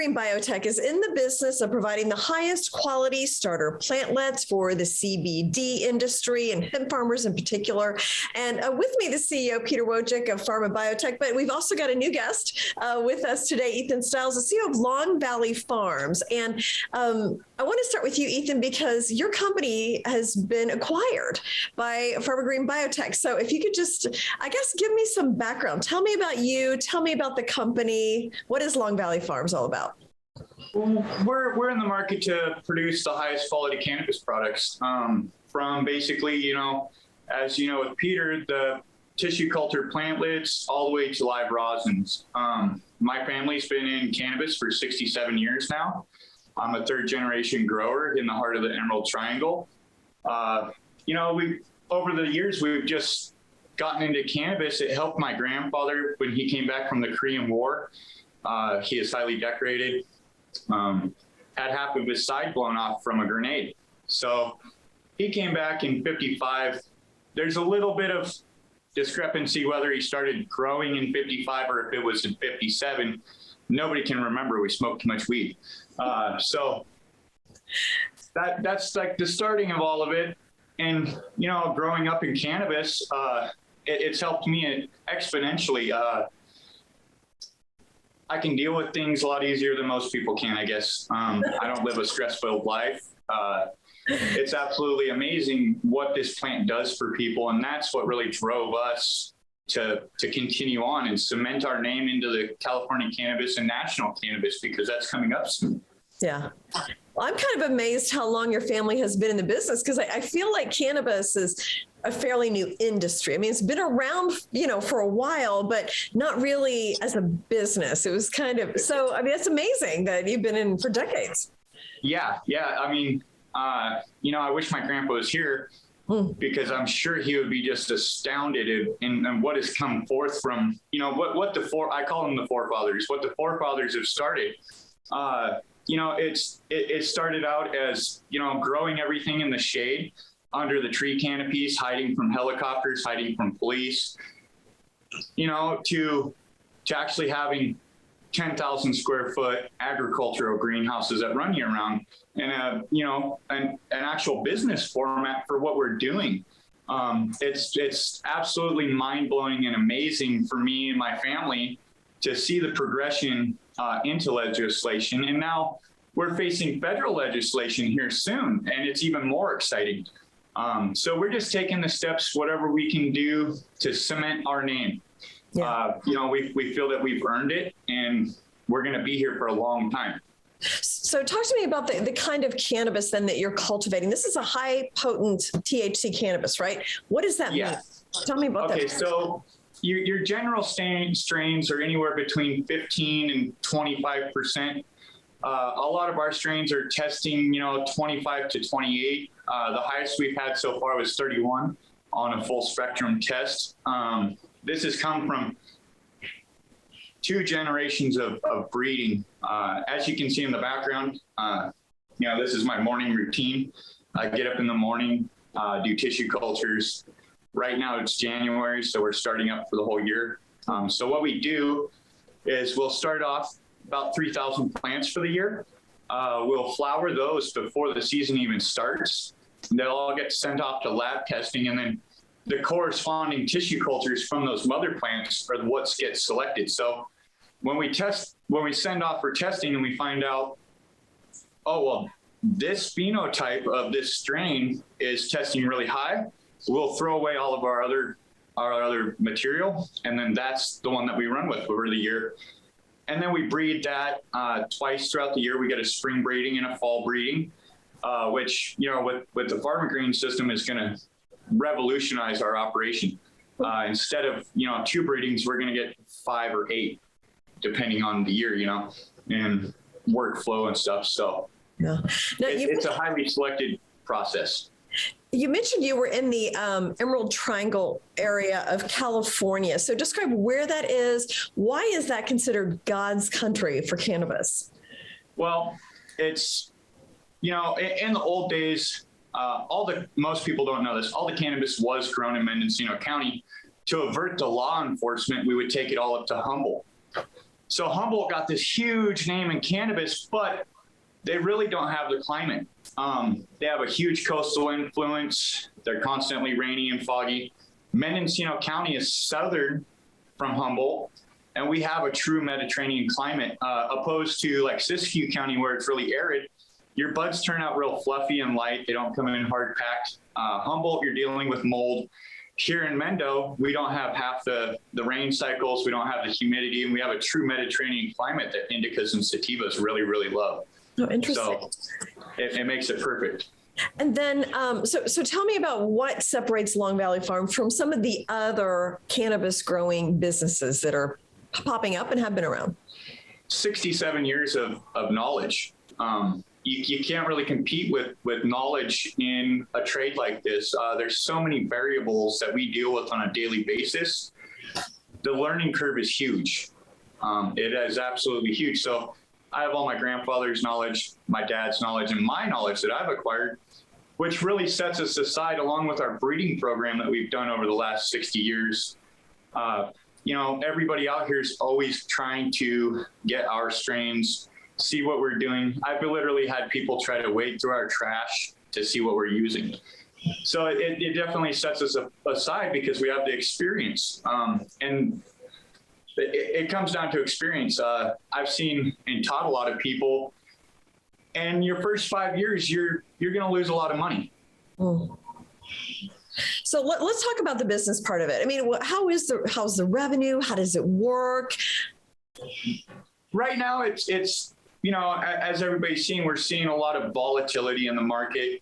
Pharmagreen Biotech is in the business of providing the highest quality starter plantlets for the CBD industry and hemp farmers in particular. And with me, the CEO, Peter Wojcik of Pharma Biotech, but we've also got a new guest with us today, Ethan Stiles, the CEO of Long Valley Farms. And I want to start with you, Ethan, because your company has been acquired by Pharmagreen Biotech. So if you could just, I guess, give me some background. Tell me about you. Tell me about the company. What is Long Valley Farms all about? We're in the market to produce the highest quality cannabis products from basically, as you know, with Peter, the tissue culture plantlets all the way to live rosins. My family's been in cannabis for 67 years now. I'm a third generation grower in the heart of the Emerald Triangle. Over the years, we've just gotten into cannabis. It helped my grandfather when he came back from the Korean War. He is highly decorated, had half of his side blown off from a grenade. So he came back in 55. There's a little bit of discrepancy whether he started growing in 55 or if it was in 57. Nobody can remember. We smoked too much weed. So that's like the starting of all of it. And, growing up in cannabis, it's helped me exponentially. I can deal with things a lot easier than most people can, I guess. I don't live a stress-filled life. It's absolutely amazing what this plant does for people. And that's what really drove us to continue on and cement our name into the California cannabis and national cannabis, because that's coming up soon. Yeah. Well, I'm kind of amazed how long your family has been in the business, because I feel like cannabis is a fairly new industry. I mean, it's been around, for a while, but not really as a business. It was kind of, so, I mean, it's amazing that you've been in for decades. Yeah. I mean, I wish my grandpa was here, because I'm sure he would be just astounded in what has come forth from, I call them the forefathers, what the forefathers have started. It started out as, growing everything in the shade under the tree canopies, hiding from helicopters, hiding from police, to actually having 10,000 square foot agricultural greenhouses that run year round, and an actual business format for what we're doing. It's absolutely mind blowing and amazing for me and my family to see the progression into legislation. And now we're facing federal legislation here soon, and it's even more exciting. So we're just taking the steps, whatever we can do to cement our name. Yeah. We feel that we've earned it, and we're going to be here for a long time. So talk to me about the kind of cannabis then that you're cultivating. This is a high potent THC cannabis, right? What does that mean? Tell me about that. Okay, so your general strains are anywhere between 15 and 25%. A lot of our strains are testing, 25 to 28. The highest we've had so far was 31 on a full spectrum test. This has come from 2 generations of breeding. As you can see in the background, this is my morning routine. I get up in the morning, do tissue cultures. Right now it's January, so we're starting up for the whole year. So what we do is we'll start off about 3,000 plants for the year. We'll flower those before the season even starts. They'll all get sent off to lab testing, and then the corresponding tissue cultures from those mother plants are what gets selected. So when we send off for testing and we find out, this phenotype of this strain is testing really high, we'll throw away all of our other material, and then that's the one that we run with over the year. And then we breed that twice throughout the year. We get a spring breeding and a fall breeding, which, with the Pharmagreen system is going to revolutionize our operation. Instead of, 2 breedings, we're going to get 5 or 8, depending on the year, and workflow and stuff. So it's a highly selected process. You mentioned you were in the Emerald Triangle area of California. So describe where that is. Why is that considered God's country for cannabis? Well, it's, in the old days, most people don't know this, all the cannabis was grown in Mendocino County. To avert the law enforcement, we would take it all up to Humboldt. So Humboldt got this huge name in cannabis, but they really don't have the climate. They have a huge coastal influence. They're constantly rainy and foggy. Mendocino County is southern from Humboldt, and we have a true Mediterranean climate, opposed to like Siskiyou County, where it's really arid. Your buds turn out real fluffy and light. They don't come in hard packed. Humboldt, you're dealing with mold. Here in Mendo, we don't have half the rain cycles. We don't have the humidity, and we have a true Mediterranean climate that indicas and sativas really, really love. Oh, interesting. So it makes it perfect. And then, so tell me about what separates Long Valley Farm from some of the other cannabis growing businesses that are popping up and have been around. 67 years of knowledge. You can't really compete with knowledge in a trade like this. There's so many variables that we deal with on a daily basis. The learning curve is huge. It is absolutely huge. So I have all my grandfather's knowledge, my dad's knowledge, and my knowledge that I've acquired, which really sets us aside along with our breeding program that we've done over the last 60 years. Everybody out here is always trying to get our strains, see what we're doing. I've literally had people try to wade through our trash to see what we're using. So it definitely sets us aside because we have the experience. And it comes down to experience. I've seen and taught a lot of people, and your first 5 years, you're going to lose a lot of money. Mm. So let's talk about the business part of it. I mean, how's the revenue? How does it work? Right now, it's as everybody's seeing, we're seeing a lot of volatility in the market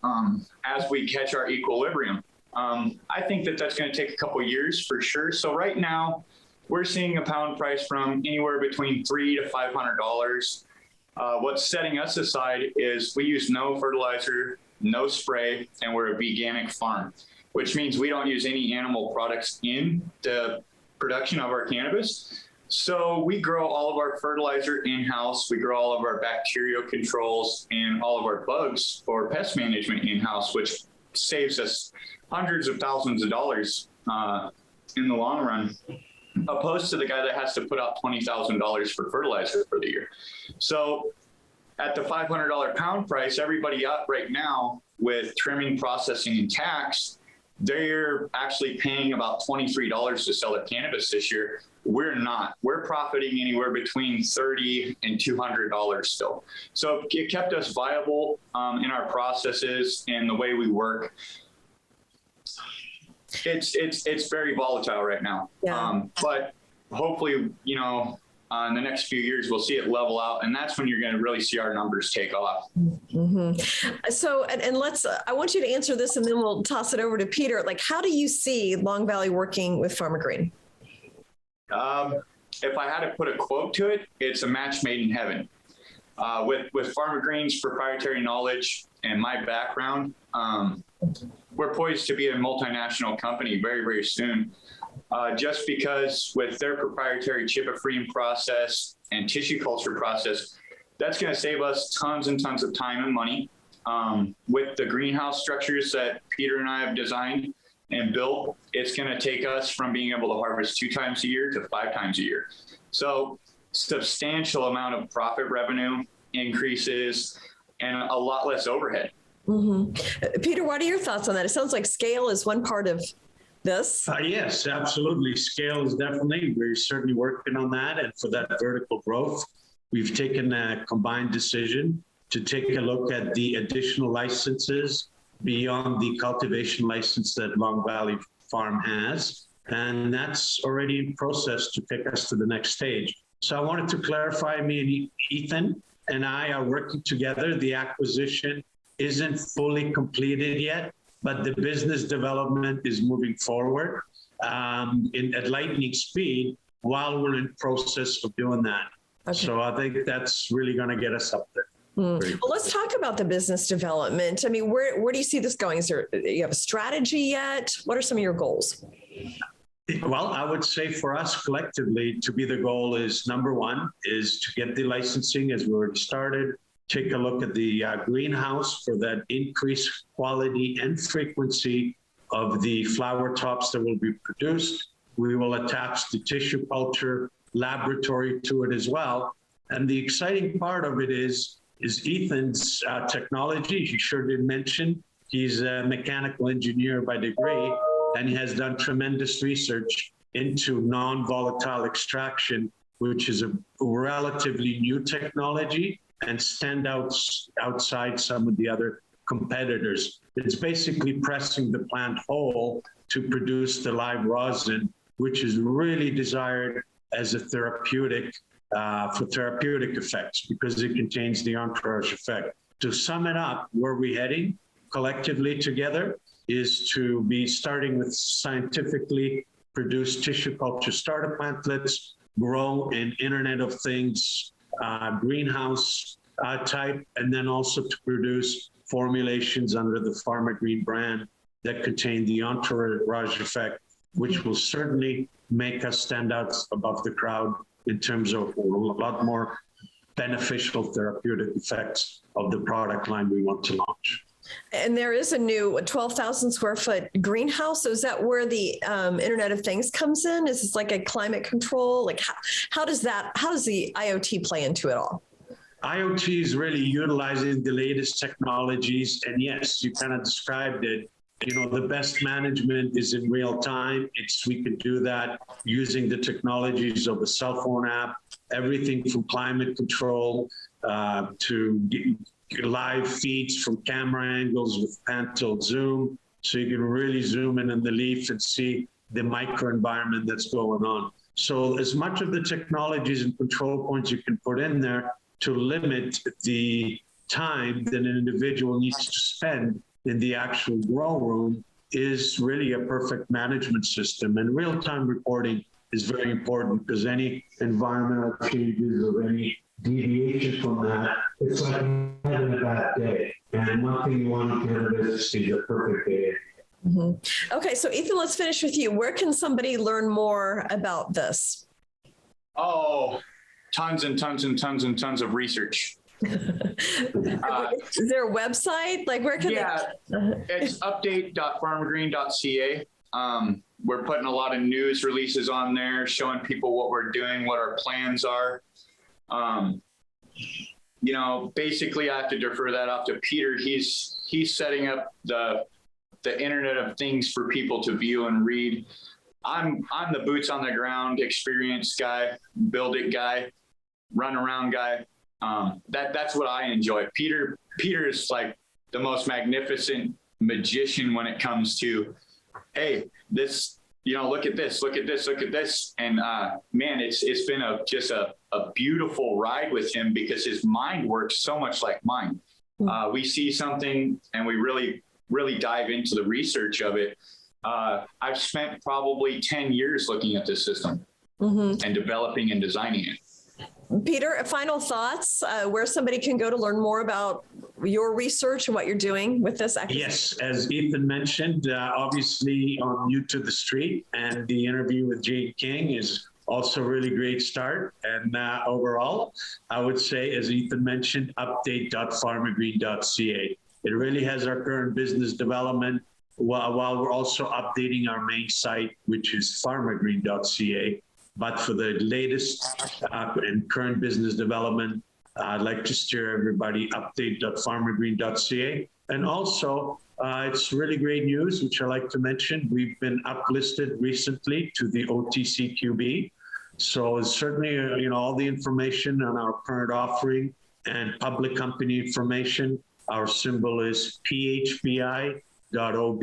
as we catch our equilibrium. I think that's going to take a couple of years for sure. So right now, we're seeing a pound price from anywhere between $300 to $500. What's setting us aside is we use no fertilizer, no spray, and we're a veganic farm, which means we don't use any animal products in the production of our cannabis. So we grow all of our fertilizer in-house. We grow all of our bacterial controls and all of our bugs for pest management in-house, which saves us hundreds of thousands of dollars in the long run, opposed to the guy that has to put out $20,000 for fertilizer for the year. So at the $500 pound price, everybody up right now with trimming, processing, and tax, they're actually paying about $23 to sell their cannabis this year. We're not. We're profiting anywhere between $30 and $200 still. So it kept us viable in our processes and the way we work. It's very volatile right now. Yeah. But hopefully, in the next few years, we'll see it level out, and that's when you're going to really see our numbers take off. Mm-hmm. So, and I want you to answer this, and then we'll toss it over to Peter. Like, how do you see Long Valley working with Pharmagreen? If I had to put a quote to it, it's a match made in heaven. With Pharmagreen's proprietary knowledge and my background, we're poised to be a multinational company very, very soon. Just because with their proprietary chipifreeze process and tissue culture process, that's going to save us tons and tons of time and money. With the greenhouse structures that Peter and I have designed and built, it's going to take us from being able to harvest 2 times a year to 5 times a year. So substantial amount of profit revenue increases and a lot less overhead. Mm-hmm. Peter, what are your thoughts on that? It sounds like scale is one part of this. Yes, absolutely. Scale is definitely, we're certainly working on that. And for that vertical growth, we've taken a combined decision to take a look at the additional licenses beyond the cultivation license that Long Valley Farm has. And that's already in process to take us to the next stage. So I wanted to clarify, me and Ethan and I are working together. The acquisition isn't fully completed yet, but the business development is moving forward at lightning speed while we're in process of doing that. Okay. So I think that's really going to get us up there. Well, let's talk about the business development. I mean, where do you see this going? Do you have a strategy yet? What are some of your goals? Well, I would say for us collectively to be the goal is number one is to get the licensing as we already started. Take a look at the greenhouse for that increased quality and frequency of the flower tops that will be produced. We will attach the tissue culture laboratory to it as well. And the exciting part of it is Ethan's technology. He sure did mention he's a mechanical engineer by degree, and he has done tremendous research into non-volatile extraction, which is a relatively new technology and stand outside some of the other competitors. It's basically pressing the plant whole to produce the live rosin, which is really desired as a therapeutic, for therapeutic effects, because it contains the entourage effect. To sum it up, where we're heading collectively together is to be starting with scientifically produced tissue culture starter plantlets, grow in Internet of Things, greenhouse type, and then also to produce formulations under the Pharmagreen brand that contain the entourage effect, which will certainly make us stand out above the crowd in terms of a lot more beneficial therapeutic effects of the product line we want to launch. And there is a new 12,000 square foot greenhouse. So is that where the Internet of Things comes in? Is this like a climate control? Like how does the IoT play into it all? IoT is really utilizing the latest technologies. And yes, you kind of described it. You know, the best management is in real time. We can do that using the technologies of a cell phone app, everything from climate control to live feeds from camera angles with pan-tilt zoom. So you can really zoom in on the leaf and see the microenvironment that's going on. So as much of the technologies and control points you can put in there to limit the time that an individual needs to spend in the actual grow room is really a perfect management system. And real-time reporting is very important because any environmental changes or any deviation from that, it's like having a bad day. And one thing you want in cannabis is a perfect day. Mm-hmm. Okay, so Ethan, let's finish with you. Where can somebody learn more about this? Oh, tons and tons and tons and tons of research. Is there a website? Like where can it's update.pharmagreen.ca. We're putting a lot of news releases on there, showing people what we're doing, what our plans are. You know, basically I have to defer that off to Peter. He's setting up the Internet of Things for people to view and read. I'm the boots on the ground, experienced guy, build it guy, run around guy. That's what I enjoy. Peter is like the most magnificent magician when it comes to, hey, this, you know, look at this, look at this, look at this. And man, it's been just a beautiful ride with him because his mind works so much like mine. We see something and we really dive into the research of it. I've spent probably 10 years looking at this system and developing and designing it. Peter, final thoughts, where somebody can go to learn more about your research and what you're doing with this acquisition? Yes, as Ethan mentioned, obviously on New to the Street, and the interview with Jane King is also a really great start. And overall, I would say, as Ethan mentioned, update.pharmagreen.ca. It really has our current business development while we're also updating our main site, which is pharmagreen.ca. But for the latest and current business development, I'd like to steer everybody update.pharmagreen.ca. And also, it's really great news, which I like to mention. We've been uplisted recently to the OTCQB. So it's certainly, you know, all the information on our current offering and public company information. Our symbol is PHBI.OB,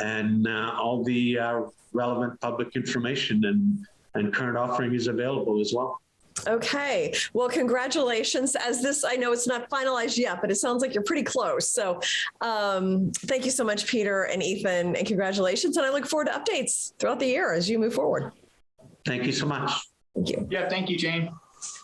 and all the relevant public information and current offering is available as well. Okay. Well, congratulations. As this, I know it's not finalized yet, but it sounds like you're pretty close. So thank you so much, Peter and Ethan, and congratulations. And I look forward to updates throughout the year as you move forward. Thank you so much. Thank you. Yeah, thank you, Jane.